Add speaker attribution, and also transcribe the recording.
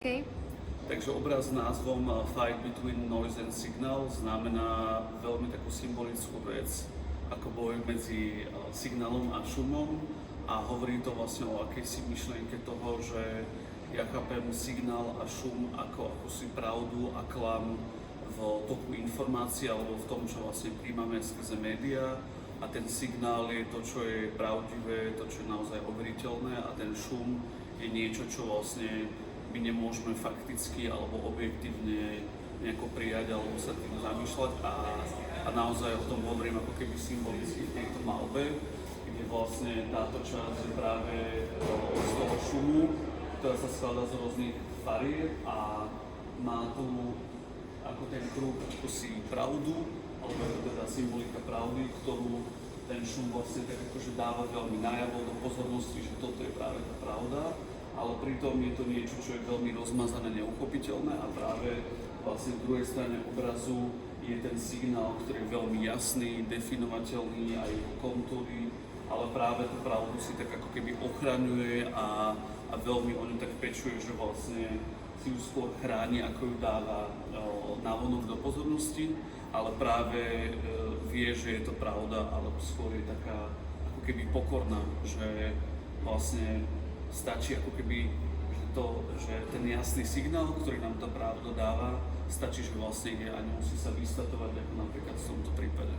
Speaker 1: Okay.
Speaker 2: Takže obraz s názvom Fight Between Noise and Signal znamená veľmi takú symbolickú vec, ako boj medzi signálom a šumom, a hovorí to vlastne o akejsi myšlienke toho, že ja chápem signál a šum ako akúsi pravdu a klam v toku informácií alebo v tom, čo vlastne príjmame skrze médiá, a ten signál je to, čo je pravdivé, to, čo je naozaj overiteľné, a ten šum je niečo, čo vlastne my nemôžeme fakticky alebo objektívne nejako prijať alebo sa tým zamýšľať, a naozaj o tom hovorím ako keby symbolicky v tejto malbe, kde vlastne táto časť je práve z toho šumu, ktorá sa skladá z rôznych farieb a má tu ako ten kruh akúsi pravdu, alebo je to teda symbolika pravdy, ktorú ten šum vlastne tak akože dáva veľmi najavo do pozornosti, že toto je práve tá pravda, ale pritom je to niečo, čo je veľmi rozmazané, neuchopiteľné, a práve vlastne v druhej strane obrazu je ten signál, ktorý je veľmi jasný, definovateľný, aj jeho kontúry, ale práve tú pravdu si tak ako keby ochraňuje a veľmi o ňu tak pečuje, že vlastne si ju skôr chráni, ako ju dáva navonok do pozornosti, ale práve vie, že je to pravda, alebo skôr je taká ako keby pokorná, že vlastne stačí ako keby, že ten jasný signál, ktorý nám tá pravda dáva, stačí, že vlastne je a nemusí sa vystatovať, ako napríklad v tomto prípade.